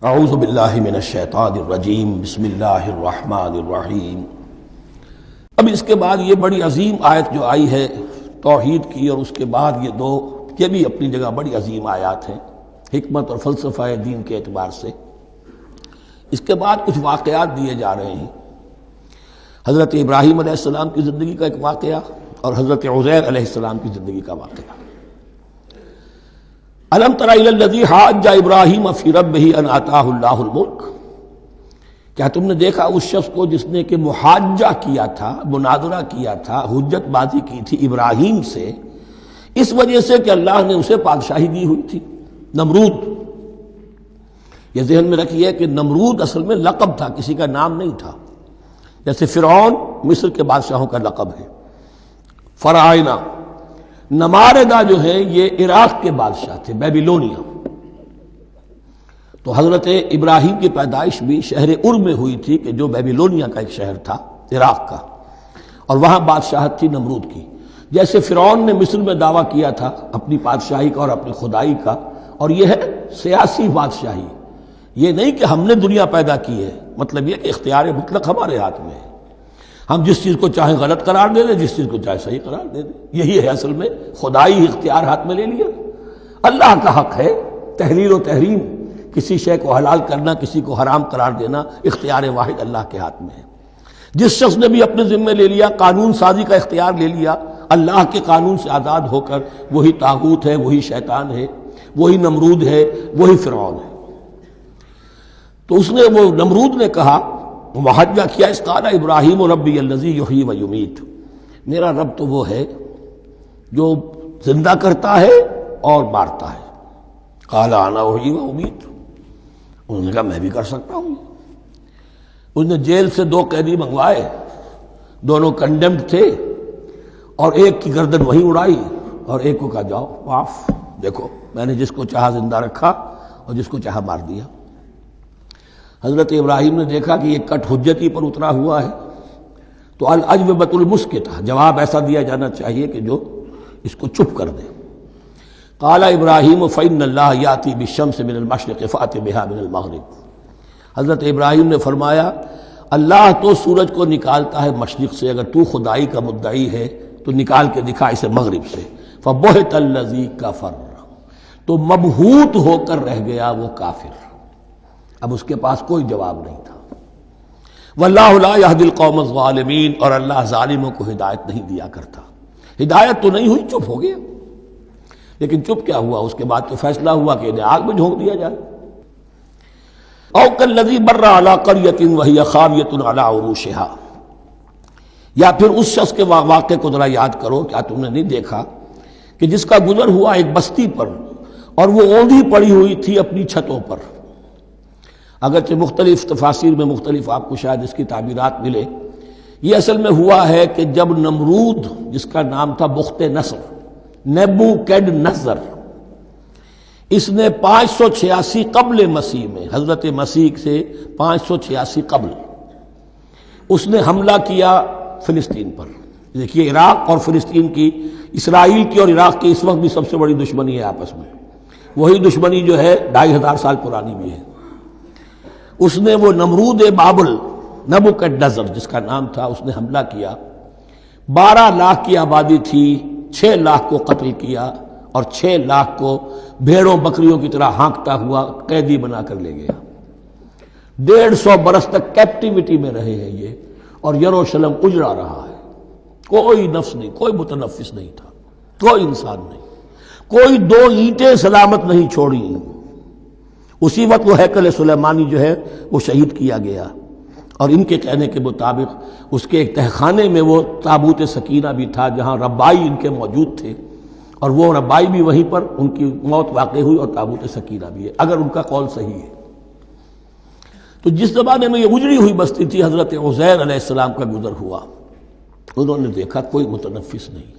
اعوذ باللہ من الشیطان الرجیم بسم اللہ الرحمن الرحیم۔ اب اس کے بعد یہ بڑی عظیم آیت جو آئی ہے توحید کی، اور اس کے بعد یہ بھی اپنی جگہ بڑی عظیم آیات ہیں حکمت اور فلسفہ دین کے اعتبار سے۔ اس کے بعد کچھ واقعات دیے جا رہے ہیں، حضرت ابراہیم علیہ السلام کی زندگی کا ایک واقعہ اور حضرت عزیر علیہ السلام کی زندگی کا واقعہ۔ الم تر الی الذی حاج ابراہیم فی ربہ ان آتاہ اللہ الملک، کیا تم نے دیکھا اس شخص کو جس نے کہ محاجہ کیا تھا، مناظرہ کیا تھا، حجت بازی کی تھی ابراہیم سے، اس وجہ سے کہ اللہ نے اسے بادشاہی دی ہوئی تھی۔ نمرود، یہ ذہن میں رکھیے کہ نمرود اصل میں لقب تھا، کسی کا نام نہیں تھا، جیسے فرعون مصر کے بادشاہوں کا لقب ہے۔ فرعونہ، نماردہ جو ہے یہ عراق کے بادشاہ تھے، بیبیلونیا۔ تو حضرت ابراہیم کی پیدائش بھی شہر ار میں ہوئی تھی، کہ جو بیبیلونیا کا ایک شہر تھا عراق کا، اور وہاں بادشاہت تھی نمرود کی۔ جیسے فرعون نے مصر میں دعویٰ کیا تھا اپنی بادشاہی کا اور اپنی خدائی کا، اور یہ ہے سیاسی بادشاہی، یہ نہیں کہ ہم نے دنیا پیدا کی ہے، مطلب یہ کہ اختیار مطلق ہمارے ہاتھ میں ہے، ہم جس چیز کو چاہیں غلط قرار دے دیں، جس چیز کو چاہے صحیح قرار دے دیں۔ یہی ہے اصل میں خدائی اختیار ہاتھ میں لے لیا۔ اللہ کا حق ہے تحلیل و تحریم، کسی شے کو حلال کرنا، کسی کو حرام قرار دینا، اختیار واحد اللہ کے ہاتھ میں ہے۔ جس شخص نے بھی اپنے ذمے لے لیا، قانون سازی کا اختیار لے لیا اللہ کے قانون سے آزاد ہو کر، وہی طاغوت ہے، وہی شیطان ہے، وہی نمرود ہے، وہی فرعون ہے۔ تو اس نے، وہ نمرود نے کہا، محاجہ کیا، اس قال ابراہیم ربی الذی یحیی و یمیت، میرا رب تو وہ ہے جو زندہ کرتا ہے اور مارتا ہے۔ قال انا احیی و امیت، انہوں نے کہا میں بھی کر سکتا ہوں۔ اس نے جیل سے 2 قیدی منگوائے، دونوں کنڈیمڈ تھے، اور ایک کی گردن وہیں اڑائی اور ایک کو کہا جاؤ معاف، دیکھو میں نے جس کو چاہا زندہ رکھا اور جس کو چاہا مار دیا۔ حضرت ابراہیم نے دیکھا کہ یہ کٹ حجتی پر اترا ہوا ہے، تو الاجوبۃ المسکتہ، جواب ایسا دیا جانا چاہیے کہ جو اس کو چپ کر دے۔ قال ابراہیم فإن اللہ یأتی بالشمس من المشرق فأت بها من المغرب، حضرت ابراہیم نے فرمایا اللہ تو سورج کو نکالتا ہے مشرق سے، اگر تو خدائی کا مدعی ہے تو نکال کے دکھا اسے مغرب سے۔ فبہت الذی کفر، تو مبہوت ہو کر رہ گیا وہ کافر، اب اس کے پاس کوئی جواب نہیں تھا۔ واللہ لا یہدی القوم الظالمین، اور اللہ ظالموں کو ہدایت نہیں دیا کرتا۔ ہدایت تو نہیں ہوئی، چپ ہو گیا۔ لیکن چپ کیا ہوا؟ اس کے بعد تو فیصلہ ہوا کہ انہیں آگ میں جھونک دیا جائے۔ او کالذی مر علی قریۃ وہی خاویۃ علی عروشها، یا پھر اس شخص کے واقعے کو ذرا یاد کرو، کیا تم نے نہیں دیکھا کہ جس کا گزر ہوا ایک بستی پر، اور وہ اوندھی پڑی ہوئی تھی اپنی چھتوں پر۔ اگرچہ مختلف تفاسیر میں مختلف آپ کو شاید اس کی تعبیرات ملے، یہ اصل میں ہوا ہے کہ جب نمرود، جس کا نام تھا بخت نصر، نیبوکیڈنیزر، اس نے 586 قبل مسیح میں، حضرت مسیح سے 586 قبل، اس نے حملہ کیا فلسطین پر۔ دیکھیے عراق اور فلسطین کی، اسرائیل کی اور عراق کی اس وقت بھی سب سے بڑی دشمنی ہے آپس میں، وہی دشمنی جو ہے 2500 سال پرانی بھی ہے۔ اس نے، وہ نمرود بابل، نیبوکیڈنیزر جس کا نام تھا، اس نے حملہ کیا، 12 لاکھ کی آبادی تھی، 6 لاکھ کو قتل کیا، اور 6 لاکھ کو بھیڑوں بکریوں کی طرح ہانکتا ہوا قیدی بنا کر لے گیا۔ 150 برس تک کیپٹیوٹی میں رہے ہیں یہ، اور یروشلم اجڑا رہا ہے، کوئی نفس نہیں، کوئی متنفس نہیں تھا، کوئی انسان نہیں، کوئی 2 اینٹیں سلامت نہیں چھوڑی۔ اسی وقت وہ ہیکل سلیمانی جو ہے وہ شہید کیا گیا، اور ان کے کہنے کے مطابق اس کے ایک تہخانے میں وہ تابوت سکینہ بھی تھا، جہاں ربائی ان کے موجود تھے، اور وہ ربائی بھی وہیں پر ان کی موت واقع ہوئی، اور تابوت سکینہ بھی ہے، اگر ان کا قول صحیح ہے۔ تو جس زمانے میں یہ اجڑی ہوئی بستی تھی، حضرت عزیر علیہ السلام کا گزر ہوا، انہوں نے دیکھا کوئی متنفس نہیں،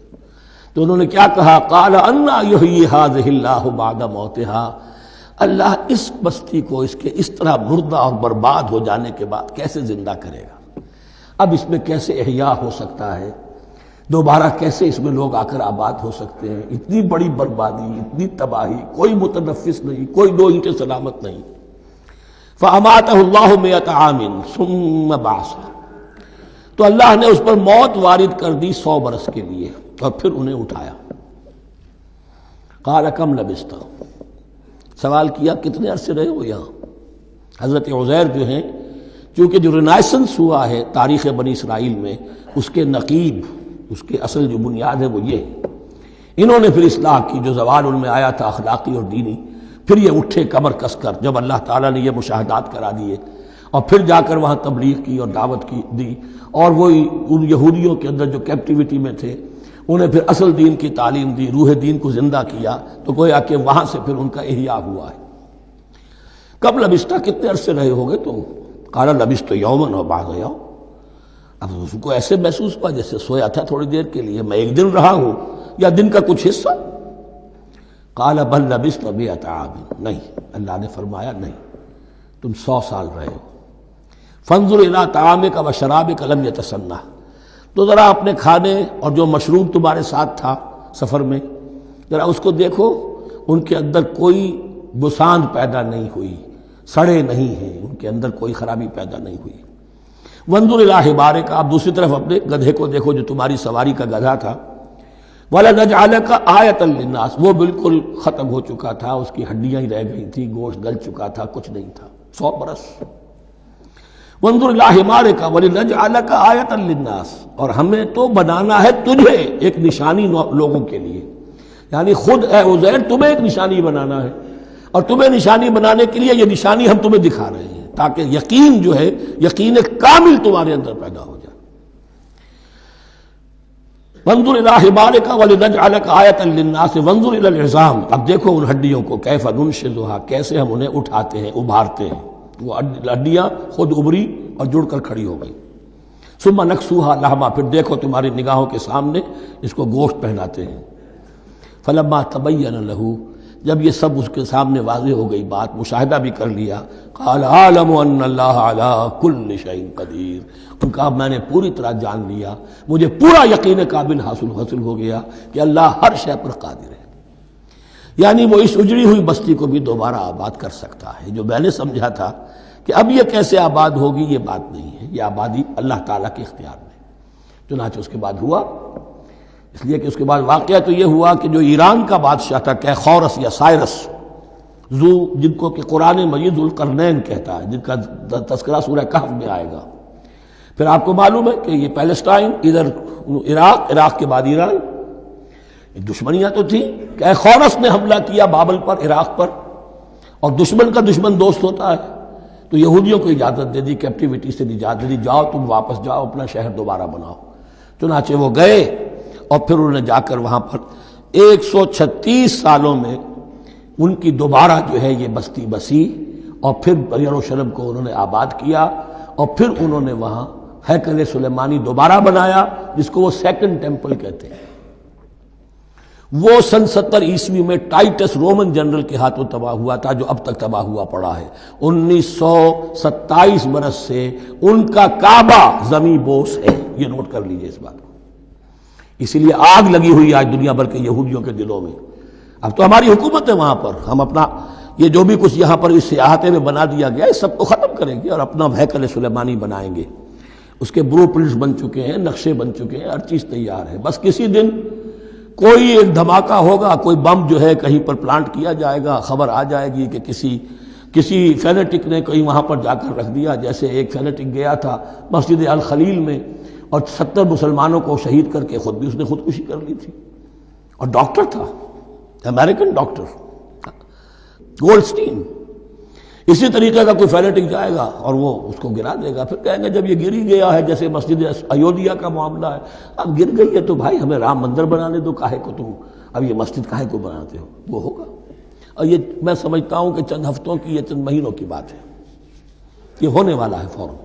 تو انہوں نے کیا کہا، قال انا یحیی ھذہ اللہ بعد موتها، اللہ اس بستی کو اس کے اس طرح مردہ اور برباد ہو جانے کے بعد کیسے زندہ کرے گا؟ اب اس میں کیسے احیاء ہو سکتا ہے؟ دوبارہ کیسے اس میں لوگ آ کر آباد ہو سکتے ہیں؟ اتنی بڑی بربادی، اتنی تباہی، کوئی متنفس نہیں، کوئی 2 اینٹیں سلامت نہیں۔ فَأَمَاتَهُ اللَّهُ مِئَةَ عَامٍ ثُمَّ بَعَثَهُ، تو اللہ نے اس پر موت وارد کر دی 100 برس کے لیے اور پھر انہیں اٹھایا۔ قَالَ كَمْ لَبِثْتَ، سوال کیا کتنے عرصے رہے ہو یہاں۔ حضرت عزیر جو ہیں، چونکہ جو رینائسنس ہوا ہے تاریخ بنی اسرائیل میں، اس کے نقیب، اس کے اصل جو بنیاد ہے وہ یہ ہے۔ انہوں نے پھر اصلاح کی، جو زوال ان میں آیا تھا اخلاقی اور دینی، پھر یہ اٹھے کمر کس کر جب اللہ تعالیٰ نے یہ مشاہدات کرا دیے، اور پھر جا کر وہاں تبلیغ کی اور دعوت کی دی، اور وہ ان یہودیوں کے اندر جو کیپٹیوٹی میں تھے انہیں پھر اصل دین کی تعلیم دی، روح دین کو زندہ کیا، تو گویا کہ وہاں سے پھر ان کا احیاء ہوا ہے۔ کب لبثت، کتنے عرصے رہے ہوگے تم؟ قال لبثت یوما و بعض یوم، اب اس کو ایسے محسوس ہوا جیسے سویا تھا تھوڑی دیر کے لیے، میں ایک دن رہا ہوں یا دن کا کچھ حصہ۔ قال بل لبثت 100 عام، نہیں، اللہ نے فرمایا نہیں، تم 100 سال رہے ہو۔ فانظر الی طعامک و شرابک لم یتسنہ، تو ذرا اپنے کھانے اور جو مشروب تمہارے ساتھ تھا سفر میں، ذرا اس کو دیکھو، ان کے اندر کوئی بساند پیدا نہیں ہوئی، سڑے نہیں ہیں، ان کے اندر کوئی خرابی پیدا نہیں ہوئی۔ وانظر الی حمارک، آپ دوسری طرف اپنے گدھے کو دیکھو جو تمہاری سواری کا گدھا تھا۔ وَلَنَجْعَلَكَ آیَةً لِلنَّاسِ، وہ بالکل ختم ہو چکا تھا، اس کی ہڈیاں ہی رہ گئی تھی، گوشت گل چکا تھا، کچھ نہیں تھا، 100 برس۔ وانظر الی حمارک وَلِنَجْعَلَكَ آیَةً لِلنَّاسِ، اور ہمیں تو بنانا ہے تجھے ایک نشانی لوگوں کے لیے، یعنی خود اے عزیر تمہیں ایک نشانی بنانا ہے، اور تمہیں نشانی بنانے کے لیے یہ نشانی ہم تمہیں دکھا رہے ہیں تاکہ یقین جو ہے، یقین کامل تمہارے اندر پیدا ہو جائے۔ وانظر الی حمارک ولنجعلک آیۃ للناس وانظر الی العظام، اب دیکھو ان ہڈیوں کو، کیف ننشزھا، کیسے ہم انہیں اٹھاتے ہیں، ابھارتے ہیں، وہ ہڈیاں خود ابری اور جڑ کر کھڑی ہو گئی۔ ثم نکسوھا لحما، پھر دیکھو تمہاری نگاہوں کے سامنے اس کو گوشت پہناتے ہیں۔ فلما تبین لہ، جب یہ سب اس کے سامنے واضح ہو گئی بات، مشاہدہ بھی کر لیا، قال اعلم ان اللہ علی کل شیء قدیر، ان کا میں نے پوری طرح جان لیا، مجھے پورا یقین قابل حاصل ہو گیا کہ اللہ ہر شے پر قادر ہے۔ یعنی وہ اس اجڑی ہوئی بستی کو بھی دوبارہ آباد کر سکتا ہے۔ جو میں نے سمجھا تھا کہ اب یہ کیسے آباد ہوگی، یہ بات نہیں ہے، یہ آبادی اللہ تعالیٰ کے اختیار میں۔ چنانچہ اس کے بعد ہوا، اس لیے کہ اس کے بعد واقعہ تو یہ ہوا کہ جو ایران کا بادشاہ تھا کیخورس یا سائرس، جن کو کہ قرآن مجید ذوالقرنین کہتا ہے، جن کا تذکرہ سورہ کہف میں آئے گا۔ پھر آپ کو معلوم ہے کہ یہ پیلسٹائن، ادھر عراق کے بعد ایران، دشمنیاں تو تھیں۔ کیخورس نے حملہ کیا بابل پر، عراق پر، اور دشمن کا دشمن دوست ہوتا ہے، تو یہودیوں کو اجازت دے دی، کیپٹیوٹی سے اجازت دے دی، جاؤ تم واپس جاؤ، اپنا شہر دوبارہ بناؤ۔ چنانچہ وہ گئے، اور پھر انہوں نے جا کر وہاں پر 136 سالوں میں ان کی دوبارہ جو ہے یہ بستی بسی، اور پھر یروشلم کو انہوں نے آباد کیا، اور پھر انہوں نے وہاں ہیکل سلیمانی دوبارہ بنایا، جس کو وہ سیکنڈ ٹیمپل کہتے ہیں۔ وہ سن 70 عیسوی میں ٹائٹس رومن جنرل کے ہاتھوں تباہ ہوا تھا، جو اب تک تباہ ہوا پڑا ہے۔ 1927 برس سے ان کا کعبہ زمیں بوس ہے، یہ نوٹ کر لیجئے اس بات کو۔ اسی لیے آگ لگی ہوئی آج دنیا بھر کے یہودیوں کے دلوں میں۔ اب تو ہماری حکومت ہے وہاں پر، ہم اپنا یہ جو بھی کچھ یہاں پر اس احاطے میں بنا دیا گیا ہے سب کو ختم کریں گے اور اپنا ہیکل سلیمانی بنائیں گے۔ اس کے بلو پرنٹس بن چکے ہیں، نقشے بن چکے ہیں، ہر چیز تیار ہے۔ بس کسی دن کوئی ایک دھماکہ ہوگا، کوئی بم جو ہے کہیں پر پلانٹ کیا جائے گا، خبر آ جائے گی کہ کسی فینیٹک نے کہیں وہاں پر جا کر رکھ دیا، جیسے ایک فینیٹک گیا تھا مسجد الخلیل میں اور 70 مسلمانوں کو شہید کر کے خود بھی اس نے خودکشی کر لی تھی، اور ڈاکٹر تھا، امریکن ڈاکٹر گولڈسٹین۔ اسی طریقے کا کوئی فینیٹک جائے گا اور وہ اس کو گرا دے گا، پھر کہیں گے جب یہ گر ہی گیا ہے، جیسے مسجد ایودھیا کا معاملہ ہے، اب گر گئی ہے تو بھائی ہمیں رام مندر بنانے دو، کاہے کو تم اب یہ مسجد کاہے کو بناتے ہو، وہ ہوگا۔ اور یہ میں سمجھتا ہوں کہ چند ہفتوں کی یا چند مہینوں کی بات ہے، یہ ہونے والا ہے فوراً۔